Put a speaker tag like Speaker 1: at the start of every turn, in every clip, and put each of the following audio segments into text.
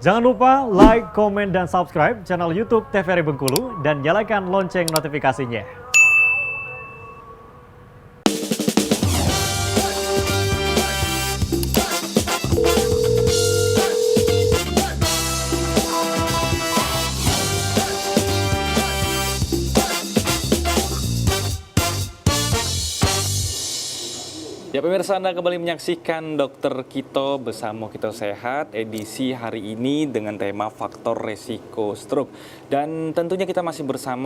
Speaker 1: Jangan lupa like, komen, dan subscribe channel YouTube TVRI Bengkulu dan nyalakan lonceng notifikasinya.
Speaker 2: Ya pemirsa, Anda kembali menyaksikan Dokter Kito bersama Kito Sehat edisi hari ini dengan tema faktor resiko stroke. Dan tentunya kita masih bersama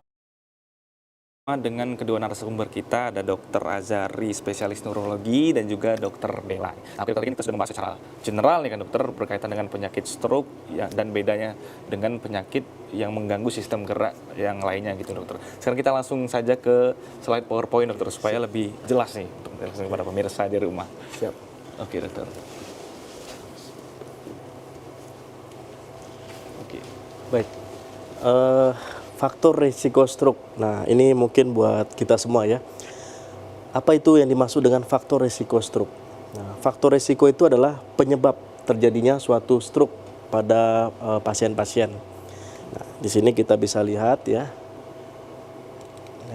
Speaker 2: dengan kedua narasumber kita, ada Dokter Azari, spesialis neurologi, dan juga Dokter Dela. Nah, kali ini kita sudah membahas secara general nih kan dokter, berkaitan dengan penyakit stroke ya, dan bedanya dengan penyakit yang mengganggu sistem gerak yang lainnya gitu dokter. Sekarang kita langsung saja ke slide PowerPoint dokter, supaya lebih jelas nih untuk kepada pemirsa di rumah.
Speaker 3: Siap.
Speaker 2: Oke dokter. Oke.
Speaker 3: Baik. Faktor risiko stroke. Nah, ini mungkin buat kita semua ya. Apa itu yang dimaksud dengan faktor risiko stroke? Nah, faktor risiko itu adalah penyebab terjadinya suatu stroke pada pasien-pasien. Nah, di sini kita bisa lihat ya.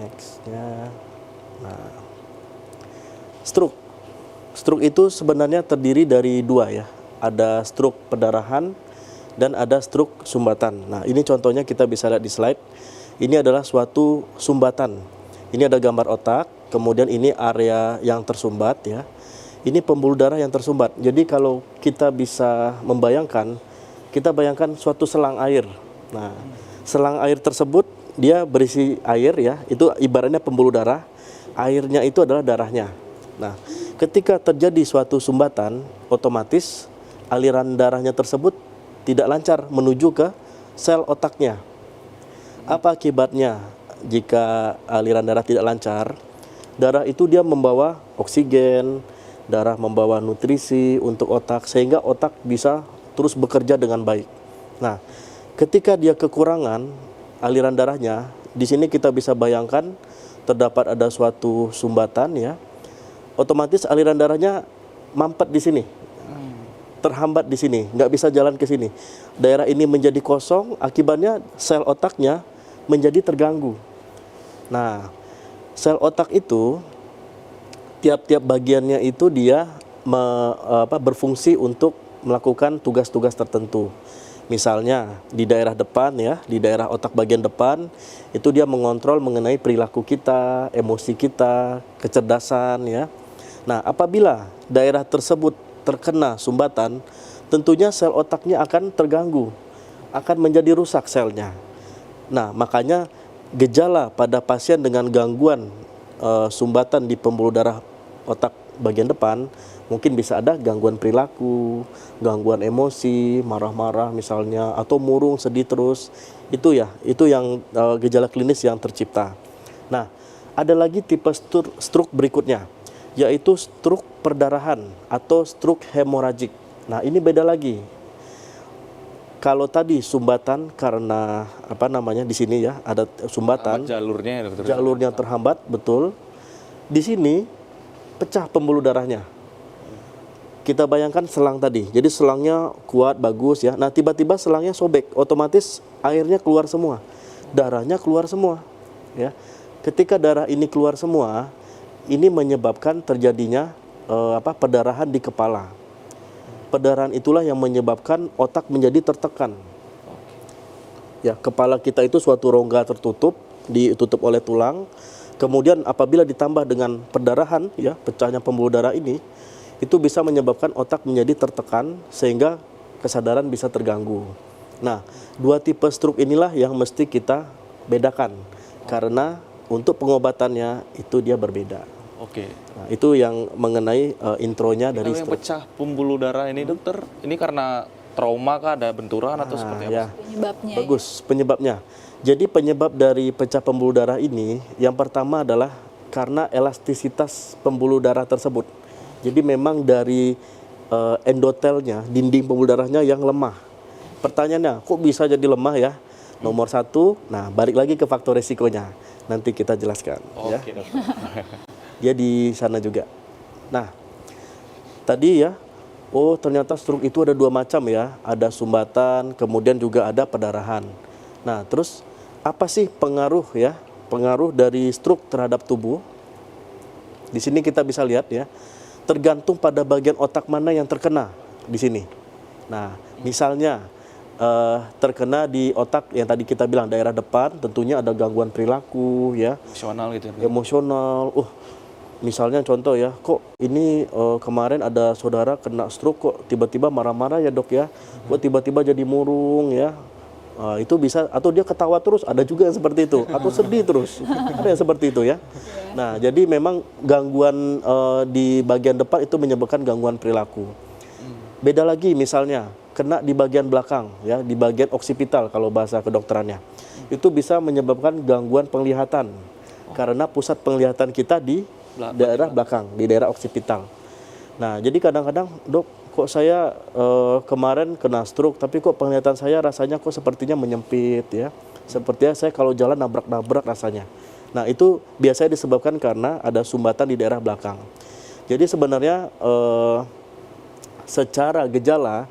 Speaker 3: Next-nya. Nah, stroke. Stroke itu sebenarnya terdiri dari dua ya. Ada stroke perdarahan dan ada stroke sumbatan. Nah, ini contohnya kita bisa lihat di slide. Ini adalah suatu sumbatan. Ini ada gambar otak, kemudian ini area yang tersumbat ya. Ini pembuluh darah yang tersumbat. Jadi kalau kita bisa membayangkan, kita bayangkan suatu selang air. Nah, selang air tersebut dia berisi air ya, itu ibaratnya pembuluh darah. Airnya itu adalah darahnya. Nah, ketika terjadi suatu sumbatan, otomatis aliran darahnya tersebut tidak lancar menuju ke sel otaknya. Apa akibatnya jika aliran darah tidak lancar? Darah itu dia membawa oksigen, darah membawa nutrisi untuk otak, sehingga otak bisa terus bekerja dengan baik. Nah, ketika dia kekurangan aliran darahnya, di sini kita bisa bayangkan terdapat ada suatu sumbatan ya, otomatis aliran darahnya mampet di sini. Terhambat di sini, nggak bisa jalan ke sini. Daerah ini menjadi kosong, akibatnya sel otaknya menjadi terganggu. Nah, sel otak itu tiap-tiap bagiannya itu dia berfungsi untuk melakukan tugas-tugas tertentu. Misalnya di daerah depan ya, di daerah otak bagian depan itu dia mengontrol mengenai perilaku kita, emosi kita, kecerdasan ya. Nah, apabila daerah tersebut terkena sumbatan, tentunya sel otaknya akan terganggu, akan menjadi rusak selnya. Nah, makanya gejala pada pasien dengan gangguan sumbatan di pembuluh darah otak bagian depan, mungkin bisa ada gangguan perilaku, gangguan emosi, marah-marah misalnya, atau murung, sedih terus. Itu ya, itu yang gejala klinis yang tercipta. Nah, ada lagi tipe stroke berikutnya, yaitu stroke perdarahan atau stroke hemoragik. Nah, ini beda lagi. Kalau tadi sumbatan karena di sini ya ada sumbatan,
Speaker 2: jalurnya ya, dokter.
Speaker 3: Jalurnya terhambat, betul. Di sini pecah pembuluh darahnya. Kita bayangkan selang tadi. Jadi selangnya kuat, bagus ya. Nah, tiba-tiba selangnya sobek, otomatis airnya keluar semua. Darahnya keluar semua, ya. Ketika darah ini keluar semua, ini menyebabkan terjadinya perdarahan di kepala. Perdarahan itulah yang menyebabkan otak menjadi tertekan. Ya, kepala kita itu suatu rongga tertutup, ditutup oleh tulang. Kemudian apabila ditambah dengan perdarahan, ya, pecahnya pembuluh darah ini, itu bisa menyebabkan otak menjadi tertekan sehingga kesadaran bisa terganggu. Nah, dua tipe stroke inilah yang mesti kita bedakan karena untuk pengobatannya itu dia berbeda.
Speaker 2: Oke.
Speaker 3: Nah, itu yang mengenai intronya dari
Speaker 2: yang
Speaker 3: stroke.
Speaker 2: pecah pembuluh darah ini dokter, ini karena trauma kah, ada benturan atau seperti apa?
Speaker 3: Ya.
Speaker 4: Penyebabnya.
Speaker 3: Bagus, penyebabnya. Jadi penyebab dari pecah pembuluh darah ini yang pertama adalah karena elastisitas pembuluh darah tersebut. Jadi memang dari endotelnya, dinding pembuluh darahnya yang lemah. Pertanyaannya, kok bisa jadi lemah ya? Nomor satu, nah balik lagi ke faktor resikonya. Nanti kita jelaskan.
Speaker 2: Oke,
Speaker 3: Ya.
Speaker 2: dokter.
Speaker 3: Dia di sana juga. Nah, tadi ya oh ternyata stroke itu ada 2 macam ya, ada sumbatan, kemudian juga ada pendarahan. Nah, terus apa sih pengaruh ya, pengaruh dari stroke terhadap tubuh? Di sini kita bisa lihat ya, tergantung pada bagian otak mana yang terkena di sini. Nah, misalnya terkena di otak yang tadi kita bilang daerah depan, tentunya ada gangguan perilaku ya,
Speaker 2: Emosional gitu ya.
Speaker 3: emosional. Misalnya contoh ya, kok ini kemarin ada saudara kena stroke kok tiba-tiba marah-marah ya dok ya, kok tiba-tiba jadi murung ya. Itu bisa, atau dia ketawa terus, ada juga yang seperti itu, atau sedih terus, ada yang seperti itu ya. Nah, jadi memang gangguan di bagian depan itu menyebabkan gangguan perilaku. Beda lagi misalnya kena di bagian belakang ya, di bagian oksipital kalau bahasa kedokterannya. Itu bisa menyebabkan gangguan penglihatan. Karena pusat penglihatan kita di daerah belakang, di daerah oksipital. Nah, jadi kadang-kadang, dok, kok saya kemarin kena stroke, tapi kok penglihatan saya rasanya kok sepertinya menyempit ya. Sepertinya saya kalau jalan nabrak-nabrak rasanya. Nah, itu biasanya disebabkan karena ada sumbatan di daerah belakang. Jadi sebenarnya secara gejala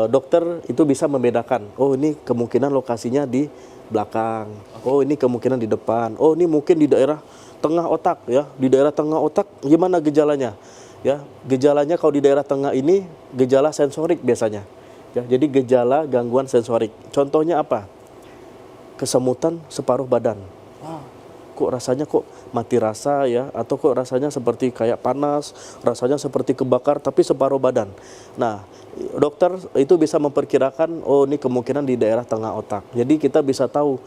Speaker 3: dokter itu bisa membedakan, oh ini kemungkinan lokasinya di belakang, oh ini kemungkinan di depan, oh ini mungkin di daerah tengah otak ya, di daerah tengah otak gimana gejalanya? Ya, gejalanya kalau di daerah tengah ini gejala sensorik biasanya. Ya, jadi gejala gangguan sensorik. Contohnya apa? Kesemutan separuh badan. Kok rasanya kok mati rasa ya, atau kok rasanya seperti kayak panas, rasanya seperti kebakar tapi separuh badan. Nah, dokter itu bisa memperkirakan, oh ini kemungkinan di daerah tengah otak. Jadi kita bisa tahu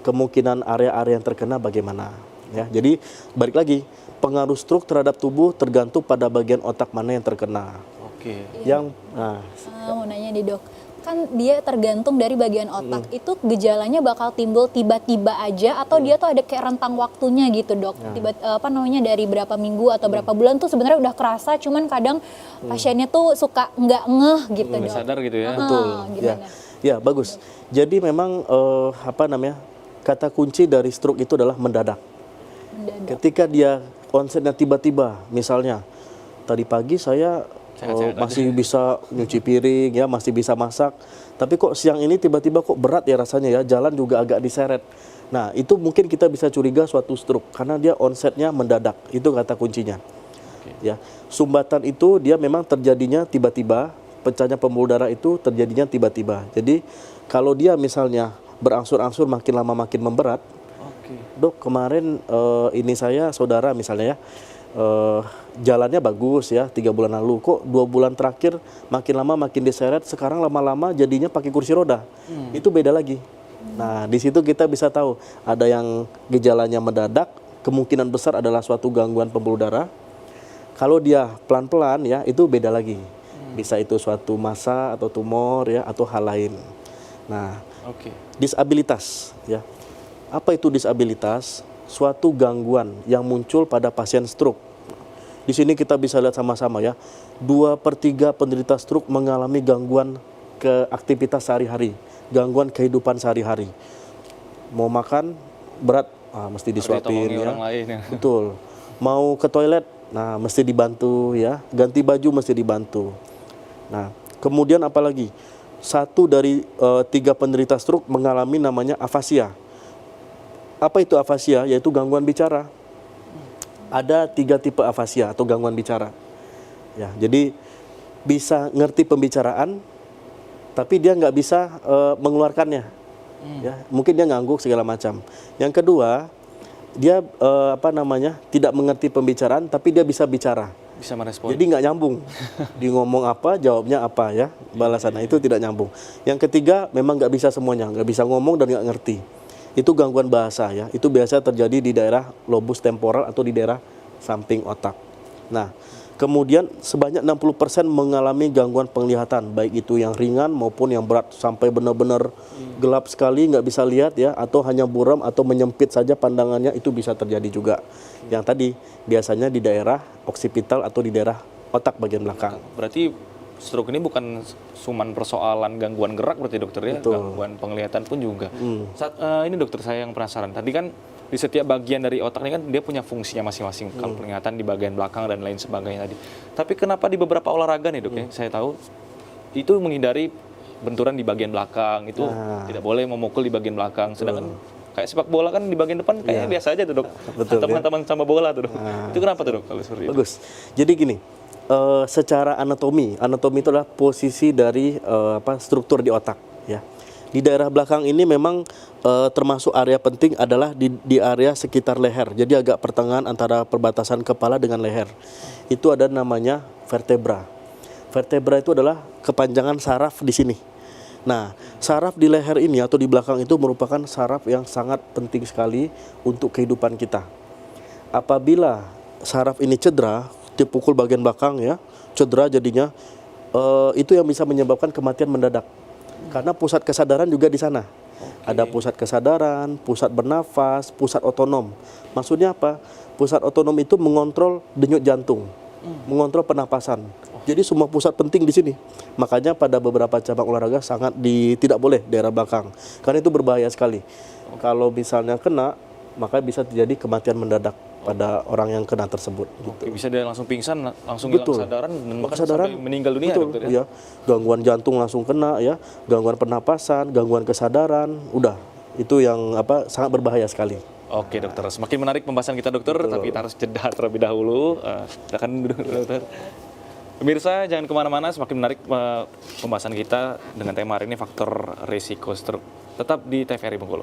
Speaker 3: kemungkinan area-area yang terkena bagaimana. Ya, jadi balik lagi, pengaruh stroke terhadap tubuh tergantung pada bagian otak mana yang terkena.
Speaker 2: Oke.
Speaker 3: Yang,
Speaker 4: Mau nanya nih dok, kan dia tergantung dari bagian otak, itu gejalanya bakal timbul tiba-tiba aja atau dia tuh ada kayak rentang waktunya gitu dok, dari berapa minggu atau berapa bulan tuh sebenarnya udah kerasa, cuman kadang pasiennya tuh suka nggak ngeh gitu
Speaker 2: Nggak
Speaker 4: dok.
Speaker 2: sadar gitu ya.
Speaker 3: betul.
Speaker 4: Gimana?
Speaker 3: Ya, bagus. Jadi memang kata kunci dari stroke itu adalah mendadak. Ketika dia onsetnya tiba-tiba, misalnya tadi pagi saya masih bisa nyuci piring ya, masih bisa masak, tapi kok siang ini tiba-tiba kok berat ya rasanya ya, jalan juga agak diseret. Nah, itu mungkin kita bisa curiga suatu stroke karena dia onsetnya mendadak. Itu kata kuncinya. Ya, sumbatan itu dia memang terjadinya tiba-tiba, pecahnya pembuluh darah itu terjadinya tiba-tiba. Jadi kalau dia misalnya berangsur-angsur makin lama makin memberat, dok kemarin ini saya saudara misalnya ya, jalannya bagus ya 3 bulan lalu, kok 2 bulan terakhir makin lama makin diseret, sekarang lama-lama jadinya pakai kursi roda. Itu beda lagi. Nah, di situ kita bisa tahu ada yang gejalanya mendadak, kemungkinan besar adalah suatu gangguan pembuluh darah. Kalau dia pelan-pelan ya, itu beda lagi. Bisa itu suatu massa atau tumor ya, atau hal lain. Nah, disabilitas ya. Apa itu disabilitas? Suatu gangguan yang muncul pada pasien stroke. Di sini kita bisa lihat sama-sama ya, 2/3 penderita stroke mengalami gangguan ke aktivitas sehari-hari, gangguan kehidupan sehari-hari. Mau makan berat, mesti disuapin ya.
Speaker 2: Orang lain, ya.
Speaker 3: Betul. Mau ke toilet, nah mesti dibantu ya. Ganti baju mesti dibantu. Nah, kemudian apalagi? 1 dari 3 penderita stroke mengalami namanya afasia. Apa itu afasia? Yaitu gangguan bicara. Ada 3 tipe afasia atau gangguan bicara. Ya, jadi bisa ngerti pembicaraan, tapi dia nggak bisa mengeluarkannya. Ya, mungkin dia ngangguk segala macam. Yang kedua, dia tidak mengerti pembicaraan, tapi dia bisa bicara.
Speaker 2: Bisa merespon.
Speaker 3: Jadi nggak nyambung. Dia ngomong apa, jawabnya apa ya, balasannya itu tidak nyambung. Yang ketiga, memang nggak bisa semuanya, nggak bisa ngomong dan nggak ngerti. Itu gangguan bahasa ya, itu biasa terjadi di daerah lobus temporal atau di daerah samping otak. Nah, kemudian sebanyak 60% mengalami gangguan penglihatan, baik itu yang ringan maupun yang berat, sampai benar-benar gelap sekali, nggak bisa lihat ya, atau hanya buram atau menyempit saja pandangannya, itu bisa terjadi juga. Yang tadi, biasanya di daerah oksipital atau di daerah otak bagian belakang.
Speaker 2: Berarti stroke ini bukan cuman persoalan gangguan gerak berarti dokter ya,
Speaker 3: Betul.
Speaker 2: gangguan penglihatan pun juga. Ini dokter saya yang penasaran, tadi kan di setiap bagian dari otak ini kan dia punya fungsinya masing-masing. Kalau penglihatan di bagian belakang dan lain sebagainya tadi. Tapi kenapa di beberapa olahraga nih dok ya, saya tahu itu menghindari benturan di bagian belakang, itu tidak boleh memukul di bagian belakang. Sedangkan kayak sepak bola kan di bagian depan kayaknya biasa aja tuh dok.
Speaker 3: Betul,
Speaker 2: Teman-teman sama bola tuh dok. Itu kenapa tuh dok kalau seperti itu?
Speaker 3: Bagus. Jadi gini, secara anatomi itu adalah posisi dari struktur di otak ya. Di daerah belakang ini memang termasuk area penting adalah di area sekitar leher. Jadi agak pertengahan antara perbatasan kepala dengan leher. Itu ada namanya vertebra. Vertebra itu adalah kepanjangan saraf di sini. Nah, saraf di leher ini atau di belakang itu merupakan saraf yang sangat penting sekali untuk kehidupan kita. Apabila saraf ini cedera, dipukul bagian belakang ya, cedera jadinya, itu yang bisa menyebabkan kematian mendadak. Karena pusat kesadaran juga di sana. Ada pusat kesadaran, pusat bernafas, pusat otonom. Maksudnya apa? Pusat otonom itu mengontrol denyut jantung, mengontrol pernapasan. Jadi semua pusat penting di sini. Makanya pada beberapa cabang olahraga sangat tidak boleh daerah belakang. Karena itu berbahaya sekali. Kalau misalnya kena, maka bisa terjadi kematian mendadak pada orang yang kena tersebut. Gitu.
Speaker 2: Bisa dia langsung pingsan, langsung hilang kesadaran dan bahkan sampai meninggal dunia.
Speaker 3: Betul,
Speaker 2: dokter,
Speaker 3: ya. Gangguan jantung langsung kena ya, gangguan pernapasan, gangguan kesadaran, udah. Itu yang sangat berbahaya sekali.
Speaker 2: Oke dokter, semakin menarik pembahasan kita dokter, tapi kita harus jeda terlebih dahulu. Silakan duduk dokter. Pemirsa jangan kemana-mana, semakin menarik pembahasan kita dengan tema hari ini faktor risiko stroke. Tetap di TVRI Bengkulu.